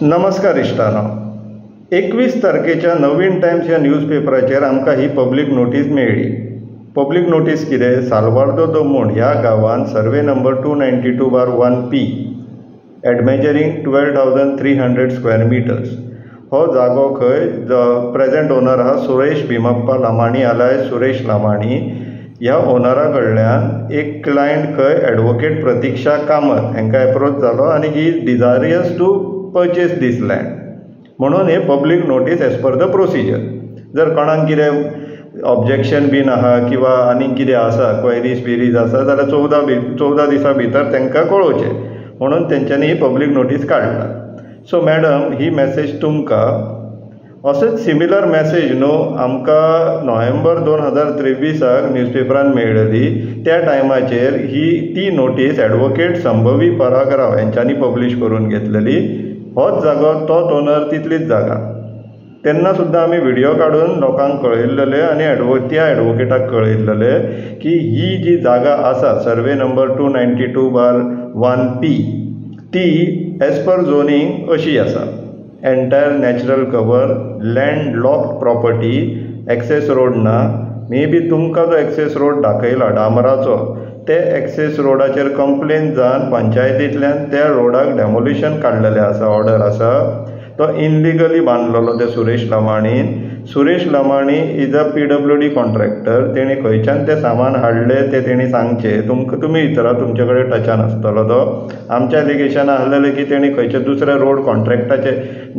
नमस्कार इश्टानो, 21 तारखेच्या नवीन टाइम्स ह्या न्यूजपेपराचेर आमकां ही पब्लीक नोटीस मेळ्ळी. पब्लीक नोटीस कितें? साल्वादोर द मोंड ह्या गांवांत survey number 292/1P at measuring 12,300 square metres हो जागो खंय प्रेझेंट ओनर आहा सुरेश भीमप्पा लामाणी आलाय सुरेश लामाणी. ह्या ओनरा कडल्यान एक क्लायंट खंय एडवोकेट प्रतीक्षा कामत हांकां एप्रोच जालो आनी he desirous to purchase this land म्हणून हे public notice as per the procedure. जर कोणाक कितें ऑब्जेक्शन बीन आहा किंवा आनीक कितें आसा क्वेरीज बिरीज आसा जाल्यार 14 दिसां भितर तांकां कळोवचें म्हणून तेंच्यांनी ही पब्लीक नोटीस काडला. सो मॅडम, ही मॅसेज तुमकां असोच सिमिलर मॅसेज न्हू आमकां नोव्हेंबर 2023 न्यूजपेपरान मेळ्ळी. त्या टायमाचेर ती नोटीस एडवोकेट संभवी परागराव यांच्यांनी पब्लीश करून घेतलेली. होच जागो तोच ओनर तितलीच जागा. तेन्ना सुद्दां आमी व्हिडिओ काडून लोकांक कळयल्लेले आनी त्या एडवोकेटाक कळयल्लेले की ही जी जागा आसा सर्वे नंबर 292/1P ती एज पर झोनींग अशी आसा. Entire natural cover, land locked property, access road ना. मे बी तुमकां जो एक्सेस रोड दाखयला डामराचो ते एक्सेस रोडाचेर कंप्लेन जावन पंचायतींतल्यान त्या रोडाक डेमोलिशन काडलेलें आसा, ऑर्डर आसा. तो इनलिगली बांदलेलो ते सुरेश लामाणीन. Suresh Lamani is a PWD contractor. तेणी खंयच्यान तें सामान हाडलें तें तेणी सांगचें. तुमी विचारा, तुमचे कडेन टचान आसतलो तो. आमच्या एलिगेशन आसलेलें की तेणी खंयचे दुसरे रोड कॉन्ट्रॅक्टाचे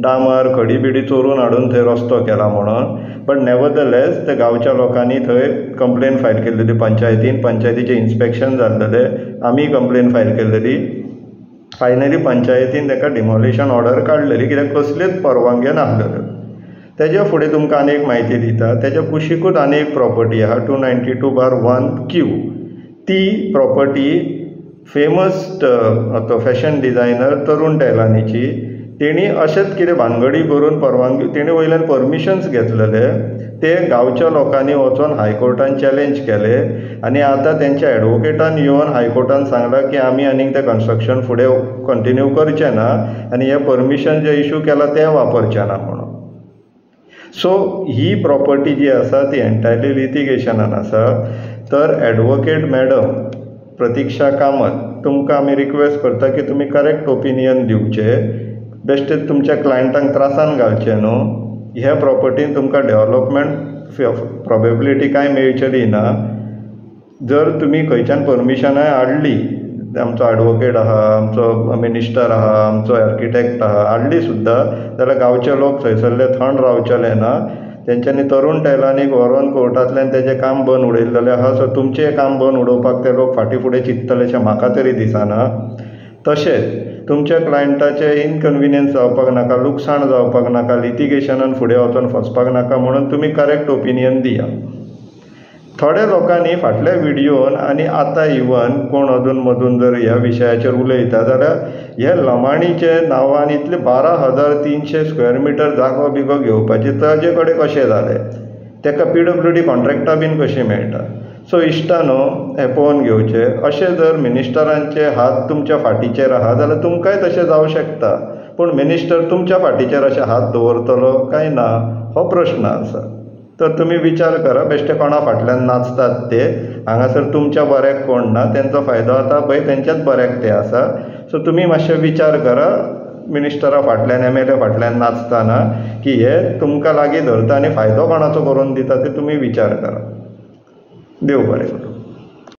डामर खडी बिडी चोरून हाडून थंय रस्तो केला म्हणून. बट नेवरदलेस त्या गांवच्या लोकांनी थंय कंप्लेन फायल केल्लेली पंचायतीचें इन्स्पेक्शन जाल्लेलें. आमी कंप्लेन फायल केल्लेली. फायनली पंचायतीन ताका डिमोलिशन ऑर्डर काडलेली कित्याक कसलीच परवानगी नासलेल्यो. तेज्या फुडें तुमकां आनी एक म्हायती दिता. तेज्या कुशीकूच आनी एक प्रॉपर्टी आहा 292/1Q. ती प्रॉपर्टी फेमस तो फॅशन डिझायनर तरुण टॅलानीची. तेणी अशेंच कितें भानगडी करून परवानगी तेणी वयल्यान परमिशन्स घेतलेले. ते गांवच्या लोकांनी वचून हायकोर्टान चॅलेंज केले आनी आतां तेंच्या एडवोकेटान येवन हायकोर्टान सांगलां की आमी आनीक तें कन्स्ट्रक्शन फुडें कंटिन्यू करचें ना आनी हे परमिशन जे इशू केला तें वापरचें ना म्हणून. सो ही प्रॉपर्टी जी आसा ती एंटायरली लिटिगेशनान आसा. तर एडवोकेट मॅडम प्रतीक्षा कामत, तुमकां आमी रिक्वेस्ट करता की तुमी करेक्ट ओपिनियन दिवचें. बेश्टेच तुमच्या क्लायंटांक त्रासान घालचें न्हू. ह्या प्रॉपर्टीन तुमकां डेव्हलपमेंट प्रोबेबिलिटी कांय मेळचली ना. जर तुमी खंयच्यान परमिशनाय हाडली, आमचो एडवोकेट आहा, आमचो मिनिस्टर आहा, आमचो आर्किटेक्ट आहा, हाडली सुद्दां जाल्यार गांवचे लोक थंयसरले थंड रावचेले ना. तेंच्यांनी तरुण टॅलानीक व्हरोन कोर्टांतल्यान तेजें काम बंद उडयल्लेलें आहा. सो तुमचें काम बंद उडोवपाक ते लोक फाटीं फुडें चिंतलेशें म्हाका तरी दिसना. तशेंच तुमच्या क्लायंटाचें इनकन्विनियन्स जावपाक नाका, लुकसाण जावपाक नाका, लिटिगेशनान फुडें वचून फसपाक नाका म्हणून तुमी करेक्ट ओपिनियन दिया. थोड्या लोकांनी फाटल्या व्हिडिओन आनी आतां इवन कोण अधून मधून जर ह्या विशयाचेर उलयता जाल्यार हे लमाणीचे नांवान इतले 12,300 स्क्वेअर मिटर जागो बिगो घेवपाचे ताजे कडेन कशें जालें, ताका PWD कॉन्ट्रॅक्टां बीन कशीं मेळटा. सो इश्टानो, हें पळोवन घेवचें. अशें जर मिनिस्टरांचे हात तुमच्या फाटीचेर आहा जाल्यार तुमकांय तशें जावं शकता. पूण मिनिस्टर तुमच्या फाटीचेर अशें हात दवरतलो काय ना हो प्रश्न आसा. तर तुमी विचार करा. बेश्टे कोणा फाटल्यान नाचतात ते. हांगासर तुमच्या बऱ्याक कोण ना, तेंचो फायदो आतां पळय तेंच्याच बऱ्याक ते आसा. सो तुमी मातशें विचार करा मिनिस्टरा फाटल्यान MLA फाटल्यान नाचतना की हे तुमकां लागीं धरता आनी फायदो कोणाचो करून दिता ते तुमी विचार करा. देव बरें करूं.